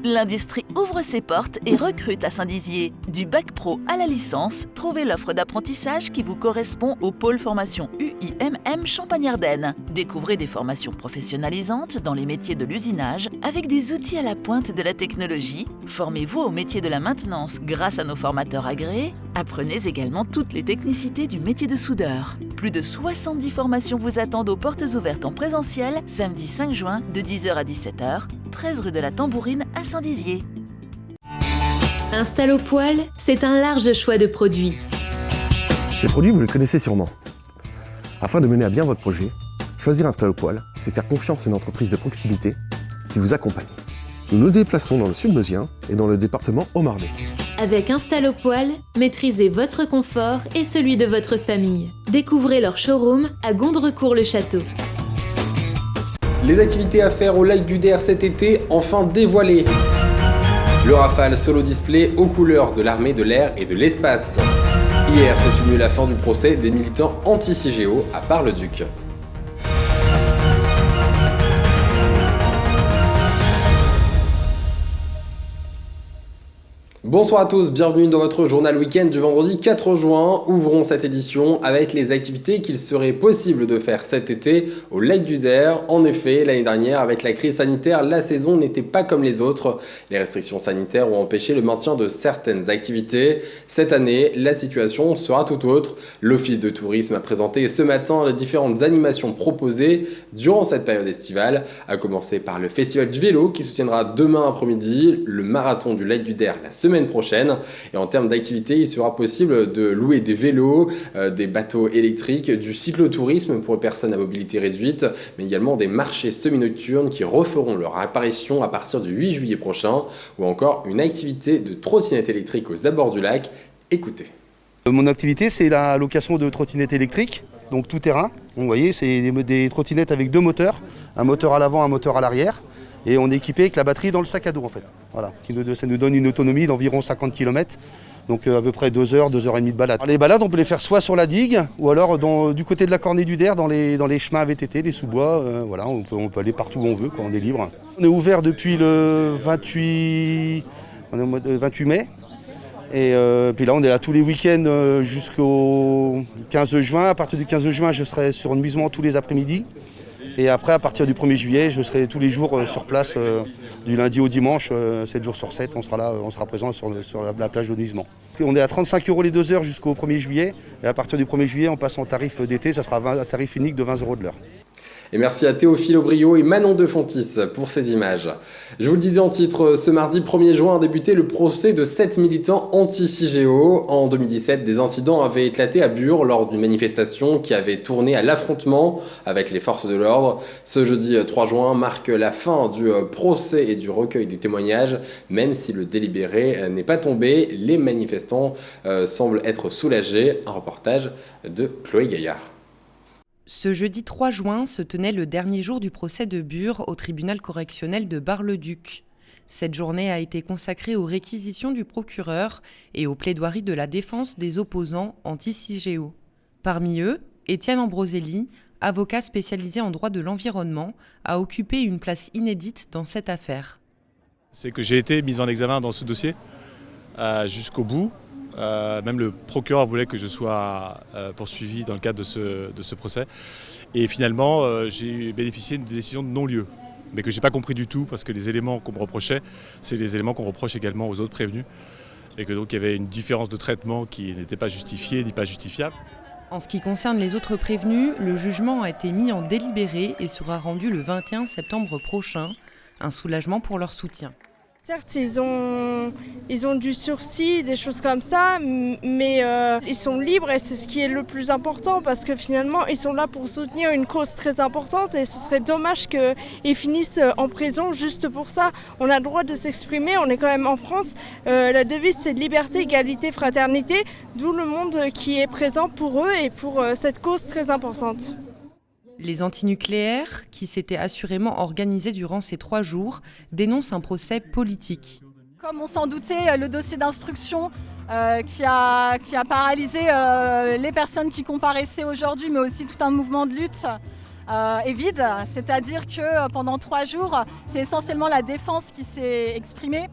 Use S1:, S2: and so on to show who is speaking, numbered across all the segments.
S1: L'industrie ouvre ses portes et recrute à Saint-Dizier. Du bac pro à la licence, trouvez l'offre d'apprentissage qui vous correspond au pôle formation UIMM Champagne-Ardenne. Découvrez des formations professionnalisantes dans les métiers de l'usinage avec des outils à la pointe de la technologie. Formez-vous au métier de la maintenance grâce à nos formateurs agréés. Apprenez également toutes les technicités du métier de soudeur. Plus de 70 formations vous attendent aux portes ouvertes en présentiel, samedi 5 juin de 10h à 17h, 13 rue de la Tambourine à Saint-Dizier.
S2: Installopoil, c'est un large choix de produits.
S3: Ces produits, vous les connaissez sûrement. Afin de mener à bien votre projet, choisir Installopoil, c'est faire confiance à une entreprise de proximité qui vous accompagne. Nous nous déplaçons dans le sud meusien et dans le département Haut-Marnais.
S2: Avec Installopoil, maîtrisez votre confort et celui de votre famille. Découvrez leur showroom à Gondrecourt-le-Château.
S4: Les activités à faire au lac du Der cet été, enfin dévoilées. Le Rafale Solo Display aux couleurs de l'armée de l'air et de l'espace. Hier s'est tenue la fin du procès des militants anti-CIGEO à Bar-le-Duc. Bonsoir à tous, bienvenue dans votre journal week-end du vendredi 4 juin. Ouvrons cette édition avec les activités qu'il serait possible de faire cet été au lac du Der. En effet, l'année dernière, avec la crise sanitaire, la saison n'était pas comme les autres. Les restrictions sanitaires ont empêché le maintien de certaines activités. Cette année, la situation sera tout autre. L'Office de tourisme a présenté ce matin les différentes animations proposées durant cette période estivale, à commencer par le Festival du vélo qui se tiendra demain après-midi, le marathon du lac du Der la semaine prochaine. Et en termes d'activité, il sera possible de louer des vélos, des bateaux électriques, du cyclotourisme pour les personnes à mobilité réduite, mais également des marchés semi-nocturnes qui referont leur apparition à partir du 8 juillet prochain, ou encore une activité de trottinette électrique aux abords du lac. Écoutez.
S5: Mon activité, c'est la location de trottinettes électriques, donc tout terrain. Vous voyez, c'est des trottinettes avec deux moteurs, un moteur à l'avant, un moteur à l'arrière. Et on est équipé avec la batterie dans le sac à dos en fait. Voilà, ça nous donne une autonomie d'environ 50 km, donc à peu près 2 heures, 2 heures et demie de balade. Alors, les balades, on peut les faire soit sur la digue, ou alors du côté de la Cornée du Der, dans les chemins VTT, les sous-bois. Voilà, on peut aller partout où on veut, quoi, on est libre. On est ouvert depuis le 28 mai. Et puis là, on est là tous les week-ends jusqu'au 15 juin. À partir du 15 juin, je serai sur une Nuisement tous les après-midi. Et après, à partir du 1er juillet, je serai tous les jours sur place, du lundi au dimanche, 7 jours sur 7, on sera là, on sera présent sur la plage de Nuisement. On est à 35 € les 2 heures jusqu'au 1er juillet, et à partir du 1er juillet, on passe en tarif d'été, ça sera un tarif unique de 20 € de l'heure.
S4: Et merci à Théophile Aubrio et Manon de Fontis pour ces images. Je vous le disais en titre, ce mardi 1er juin a débuté le procès de 7 militants anti-CIGEO. En 2017, des incidents avaient éclaté à Bure lors d'une manifestation qui avait tourné à l'affrontement avec les forces de l'ordre. Ce jeudi 3 juin marque la fin du procès et du recueil des témoignages. Même si le délibéré n'est pas tombé, les manifestants semblent être soulagés. Un reportage de Chloé Gaillard.
S6: Ce jeudi 3 juin se tenait le dernier jour du procès de Bure au tribunal correctionnel de Bar-le-Duc. Cette journée a été consacrée aux réquisitions du procureur et aux plaidoiries de la défense des opposants anti-CIGEO. Parmi eux, Étienne Ambroselli, avocat spécialisé en droit de l'environnement, a occupé une place inédite dans cette affaire.
S7: C'est que j'ai été mis en examen dans ce dossier jusqu'au bout. Même le procureur voulait que je sois poursuivi dans le cadre de ce procès. Et finalement, j'ai bénéficié d'une décision de non-lieu, mais que je n'ai pas compris du tout, parce que les éléments qu'on me reprochait, c'est les éléments qu'on reproche également aux autres prévenus. Et que donc il y avait une différence de traitement qui n'était pas justifiée ni pas justifiable.
S6: En ce qui concerne les autres prévenus, le jugement a été mis en délibéré et sera rendu le 21 septembre prochain. Un soulagement pour leur soutien.
S8: Certes, ils ont du sursis, des choses comme ça, mais ils sont libres et c'est ce qui est le plus important parce que finalement, ils sont là pour soutenir une cause très importante et ce serait dommage qu'ils finissent en prison juste pour ça. On a le droit de s'exprimer, on est quand même en France. La devise, c'est liberté, égalité, fraternité, d'où le monde qui est présent pour eux et pour cette cause très importante.
S6: Les antinucléaires, qui s'étaient assurément organisés durant ces 3 jours, dénoncent un procès politique.
S9: Comme on s'en doutait, le dossier d'instruction qui a paralysé les personnes qui comparaissaient aujourd'hui, mais aussi tout un mouvement de lutte, est vide. C'est-à-dire que pendant 3 jours, c'est essentiellement la défense qui s'est exprimée.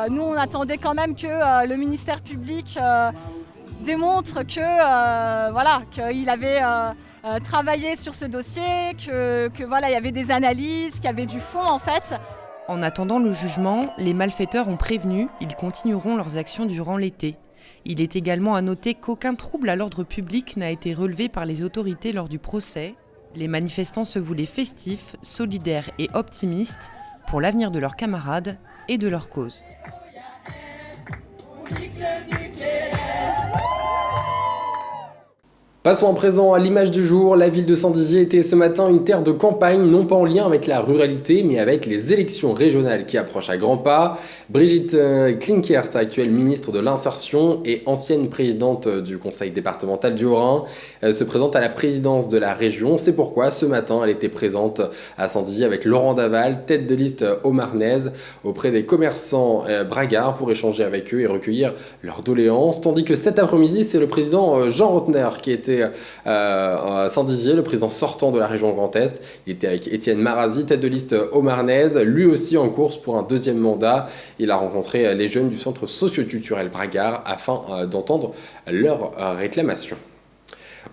S9: Nous, on attendait quand même que le ministère public démontre qu'il avait travaillé sur ce dossier, il y avait des analyses, qu'il y avait du fond en fait.
S6: En attendant le jugement, les malfaiteurs ont prévenu, ils continueront leurs actions durant l'été. Il est également à noter qu'aucun trouble à l'ordre public n'a été relevé par les autorités lors du procès. Les manifestants se voulaient festifs, solidaires et optimistes pour l'avenir de leurs camarades et de leur cause.
S4: Passons à présent à l'image du jour. La ville de Saint-Dizier était ce matin une terre de campagne, non pas en lien avec la ruralité, mais avec les élections régionales qui approchent à grands pas. Brigitte Klinkert, actuelle ministre de l'Insertion et ancienne présidente du conseil départemental du Haut-Rhin, se présente à la présidence de la région. C'est pourquoi ce matin, elle était présente à Saint-Dizier avec Laurent Daval, tête de liste haut-marnaise, auprès des commerçants bragards pour échanger avec eux et recueillir leurs doléances. Tandis que cet après-midi, c'est le président Jean Rotner qui était à Saint-Dizier, le président sortant de la région Grand Est. Il était avec Étienne Marazi, tête de liste haut-marnaise, lui aussi en course pour un deuxième mandat. Il a rencontré les jeunes du centre socio-culturel Bragard afin d'entendre leurs réclamations.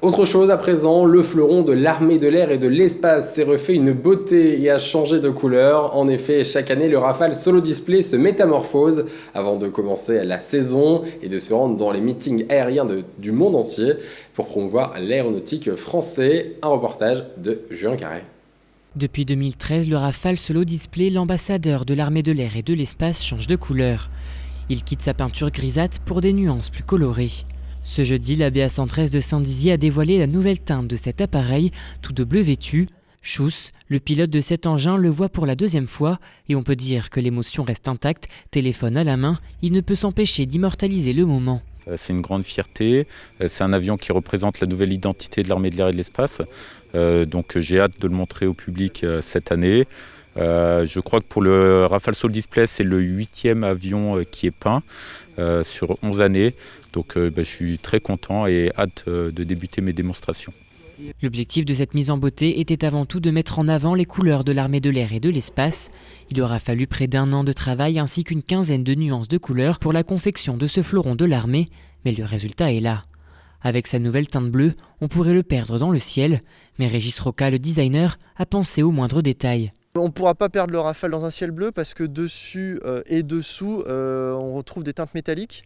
S4: Autre chose à présent, le fleuron de l'armée de l'air et de l'espace s'est refait une beauté et a changé de couleur. En effet, chaque année, le Rafale Solo Display se métamorphose avant de commencer la saison et de se rendre dans les meetings aériens du monde entier pour promouvoir l'aéronautique français. Un reportage de Julien Carré.
S10: Depuis 2013, le Rafale Solo Display, l'ambassadeur de l'armée de l'air et de l'espace, change de couleur. Il quitte sa peinture grisâtre pour des nuances plus colorées. Ce jeudi, la BA113 de Saint-Dizier a dévoilé la nouvelle teinte de cet appareil, tout de bleu vêtu. Schuss, le pilote de cet engin, le voit pour la deuxième fois et on peut dire que l'émotion reste intacte. Téléphone à la main, il ne peut s'empêcher d'immortaliser le moment.
S11: C'est une grande fierté, c'est un avion qui représente la nouvelle identité de l'armée de l'air et de l'espace. Donc j'ai hâte de le montrer au public cette année. Je crois que pour le Rafale Solo Display, c'est le 8e avion qui est peint sur 11 années. Donc je suis très content et hâte de débuter mes démonstrations.
S10: L'objectif de cette mise en beauté était avant tout de mettre en avant les couleurs de l'armée de l'air et de l'espace. Il aura fallu près d'1 an de travail ainsi qu'une quinzaine de nuances de couleurs pour la confection de ce fleuron de l'armée, mais le résultat est là. Avec sa nouvelle teinte bleue, on pourrait le perdre dans le ciel, mais Régis Roca, le designer, a pensé aux moindres détails.
S12: On ne pourra pas perdre le Rafale dans un ciel bleu parce que dessus et dessous, on retrouve des teintes métalliques.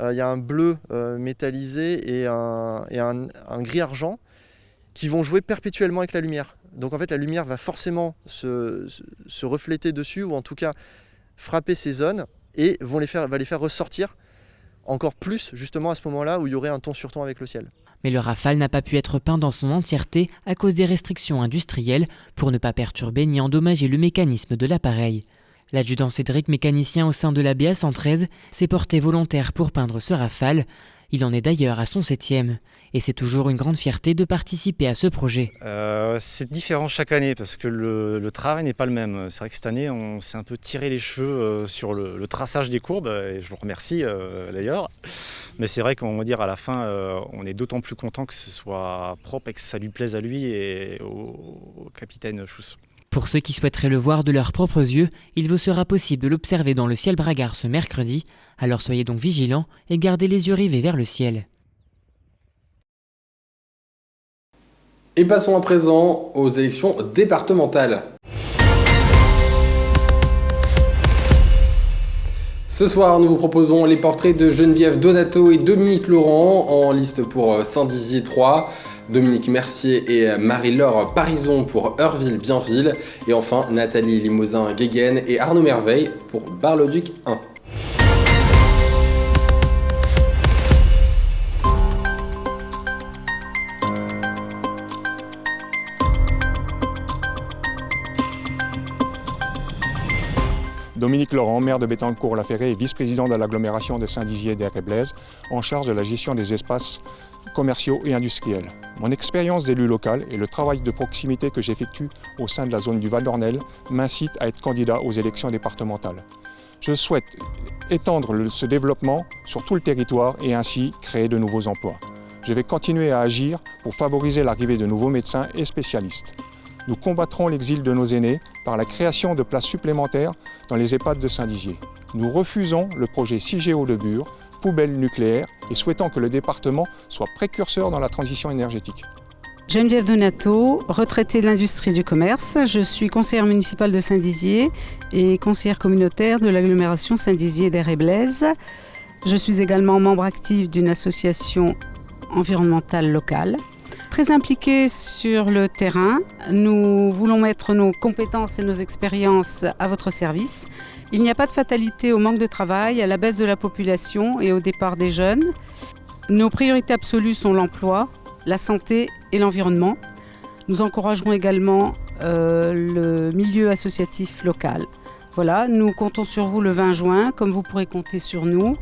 S12: Il y a un bleu métallisé et un gris argent qui vont jouer perpétuellement avec la lumière. Donc en fait la lumière va forcément se refléter dessus ou en tout cas frapper ces zones et va les faire ressortir encore plus justement à ce moment-là où il y aurait un ton sur ton avec le ciel.
S10: Mais le Rafale n'a pas pu être peint dans son entièreté à cause des restrictions industrielles pour ne pas perturber ni endommager le mécanisme de l'appareil. L'adjudant Cédric, mécanicien au sein de la BA113, s'est porté volontaire pour peindre ce Rafale. Il en est d'ailleurs à son 7e. Et c'est toujours une grande fierté de participer à ce projet.
S13: C'est différent chaque année parce que le travail n'est pas le même. C'est vrai que cette année, on s'est un peu tiré les cheveux sur le traçage des courbes. Et je le remercie d'ailleurs. Mais c'est vrai qu'on va dire à la fin, on est d'autant plus content que ce soit propre et que ça lui plaise à lui et au capitaine Schuss.
S10: Pour ceux qui souhaiteraient le voir de leurs propres yeux, il vous sera possible de l'observer dans le ciel Bragard ce mercredi. Alors soyez donc vigilants et gardez les yeux rivés vers le ciel.
S4: Et passons à présent aux élections départementales. Ce soir, nous vous proposons les portraits de Geneviève Donato et Dominique Laurent en liste pour Saint-Dizier 3, Dominique Mercier et Marie-Laure Parison pour Heurville-Bienville, et enfin Nathalie Limousin-Guéguen et Arnaud Merveille pour Bar-le-Duc 1.
S14: Dominique Laurent, maire de Bettencourt-la-Ferrée et vice-président de l'agglomération de Saint-Dizier d'Air et Blaise, en charge de la gestion des espaces commerciaux et industriels. Mon expérience d'élu local et le travail de proximité que j'effectue au sein de la zone du Val d'Ornel m'incitent à être candidat aux élections départementales. Je souhaite étendre ce développement sur tout le territoire et ainsi créer de nouveaux emplois. Je vais continuer à agir pour favoriser l'arrivée de nouveaux médecins et spécialistes. nous combattrons l'exil de nos aînés par la création de places supplémentaires dans les EHPAD de Saint-Dizier. Nous refusons le projet CIGEO de Bure, poubelle nucléaire, et souhaitons que le département soit précurseur dans la transition énergétique.
S15: Geneviève Donato, retraitée de l'industrie du commerce. Je suis conseillère municipale de Saint-Dizier et conseillère communautaire de l'agglomération Saint-Dizier d'Aire et Blaise. Je suis également membre active d'une association environnementale locale. Très impliquée sur le terrain, nous voulons mettre nos compétences et nos expériences à votre service. Il n'y a pas de fatalité au manque de travail, à la baisse de la population et au départ des jeunes. Nos priorités absolues sont l'emploi, la santé et l'environnement. Nous encouragerons également le milieu associatif local. Voilà, nous comptons sur vous le 20 juin, comme vous pourrez compter sur nous,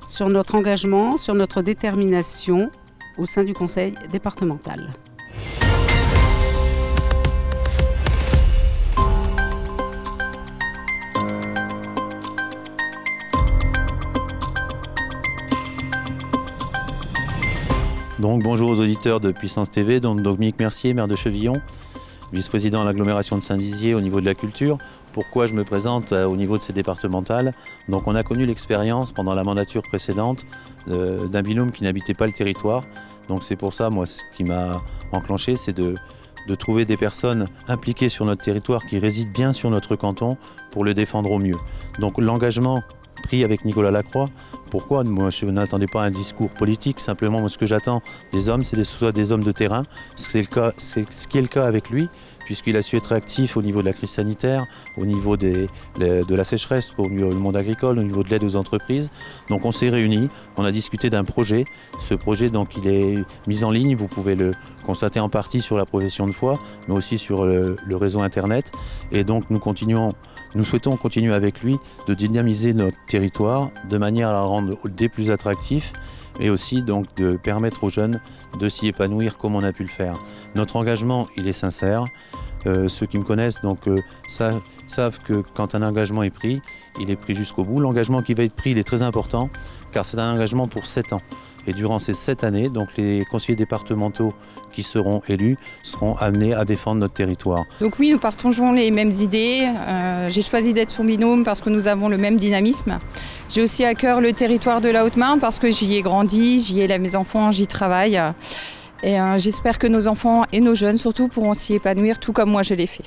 S15: sur notre engagement, sur notre détermination au sein du conseil départemental.
S16: Donc bonjour aux auditeurs de Puissance TV, donc Dominique Mercier, maire de Chevillon, vice-président de l'agglomération de Saint-Dizier au niveau de la culture. Pourquoi je me présente au niveau de ces départementales? Donc on a connu l'expérience pendant la mandature précédente d'un binôme qui n'habitait pas le territoire. Donc c'est pour ça, moi, ce qui m'a enclenché, c'est de trouver des personnes impliquées sur notre territoire qui résident bien sur notre canton pour le défendre au mieux. Donc l'engagement pris avec Nicolas Lacroix. Pourquoi? Moi, je n'attendais pas un discours politique. Simplement, moi, ce que j'attends des hommes, c'est soit des hommes de terrain. Ce qui est le cas avec lui, puisqu'il a su être actif au niveau de la crise sanitaire, au niveau de la sécheresse, au niveau du monde agricole, au niveau de l'aide aux entreprises. Donc, on s'est réunis, on a discuté d'un projet. Ce projet, donc, il est mis en ligne. Vous pouvez le constater en partie sur la profession de foi, mais aussi sur le réseau Internet. Et donc, nous souhaitons continuer avec lui de dynamiser notre territoire de manière à la rendre des plus attractifs et aussi donc de permettre aux jeunes de s'y épanouir comme on a pu le faire. Notre engagement, il est sincère. Ceux qui me connaissent savent que quand un engagement est pris, il est pris jusqu'au bout. L'engagement qui va être pris, il est très important car c'est un engagement pour 7 ans. Et durant ces 7 années, donc les conseillers départementaux qui seront élus seront amenés à défendre notre territoire.
S17: Donc oui, nous partageons les mêmes idées. J'ai choisi d'être son binôme parce que nous avons le même dynamisme. J'ai aussi à cœur le territoire de la Haute-Marne parce que j'y ai grandi, j'y ai mes enfants, j'y travaille. Et j'espère que nos enfants et nos jeunes surtout pourront s'y épanouir tout comme moi je l'ai fait.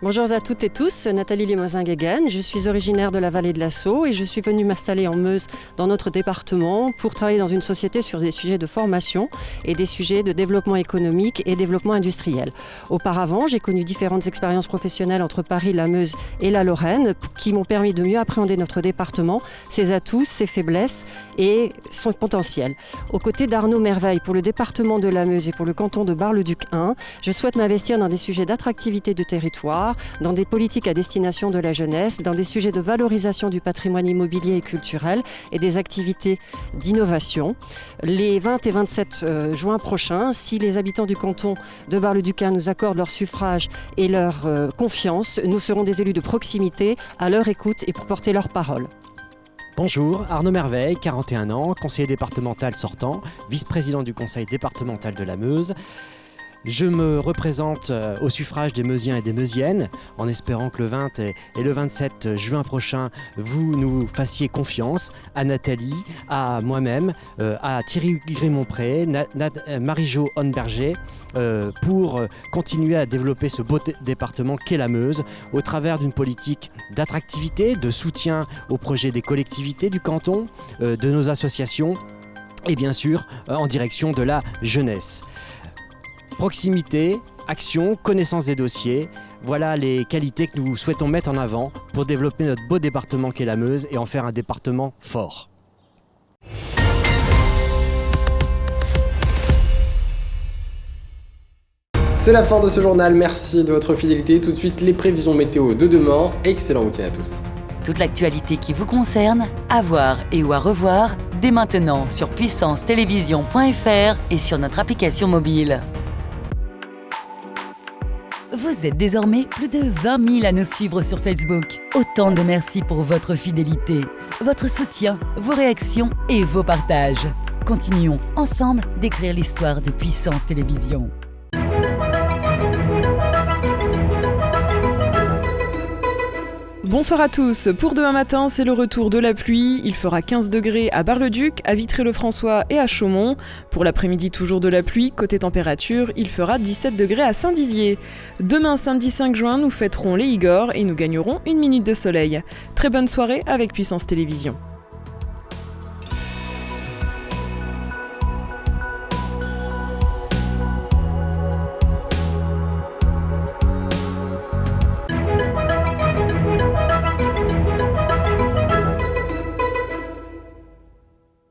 S18: Bonjour à toutes et tous, Nathalie Limosin-Guéguen. Je suis originaire de la vallée de la Sceau et je suis venue m'installer en Meuse dans notre département pour travailler dans une société sur des sujets de formation et des sujets de développement économique et développement industriel. Auparavant, j'ai connu différentes expériences professionnelles entre Paris, la Meuse et la Lorraine qui m'ont permis de mieux appréhender notre département, ses atouts, ses faiblesses et son potentiel. Aux côtés d'Arnaud Merveille pour le département de la Meuse et pour le canton de Bar-le-Duc 1, je souhaite m'investir dans des sujets d'attractivité du territoire, dans des politiques à destination de la jeunesse, dans des sujets de valorisation du patrimoine immobilier et culturel et des activités d'innovation. Les 20 et 27 juin prochains, si les habitants du canton de Bar-le-Duc 1 nous accordent leur suffrage et leur confiance, nous serons des élus de proximité à leur écoute et pour porter leur parole.
S19: Bonjour, Arnaud Merveille, 41 ans, conseiller départemental sortant, vice-président du conseil départemental de la Meuse. Je me représente au suffrage des Meusiens et des Meusiennes, en espérant que le 20 et le 27 juin prochain, vous nous fassiez confiance, à Nathalie, à moi-même, à Thierry Grimont-Pré, Marie-Jo Honberger, pour continuer à développer ce beau département qu'est la Meuse, au travers d'une politique d'attractivité, de soutien aux projets des collectivités du canton, de nos associations, et bien sûr en direction de la jeunesse. Proximité, action, connaissance des dossiers, voilà les qualités que nous souhaitons mettre en avant pour développer notre beau département qu'est la Meuse et en faire un département fort.
S4: C'est la fin de ce journal, merci de votre fidélité. Tout de suite, les prévisions météo de demain. Excellent week-end à tous.
S20: Toute l'actualité qui vous concerne, à voir et ou à revoir, dès maintenant sur puissancetélévision.fr et sur notre application mobile. Vous Vous êtes désormais plus de 20 000 à nous suivre sur Facebook. Autant de merci pour votre fidélité, votre soutien, vos réactions et vos partages. Continuons ensemble d'écrire l'histoire de Puissance Télévisions.
S21: Bonsoir à tous, pour demain matin c'est le retour de la pluie, il fera 15 degrés à Bar-le-Duc, à Vitré-le-François et à Chaumont. Pour l'après-midi toujours de la pluie, côté température, il fera 17 degrés à Saint-Dizier. Demain samedi 5 juin, nous fêterons les Igor et nous gagnerons une minute de soleil. Très bonne soirée avec Puissance Télévisions.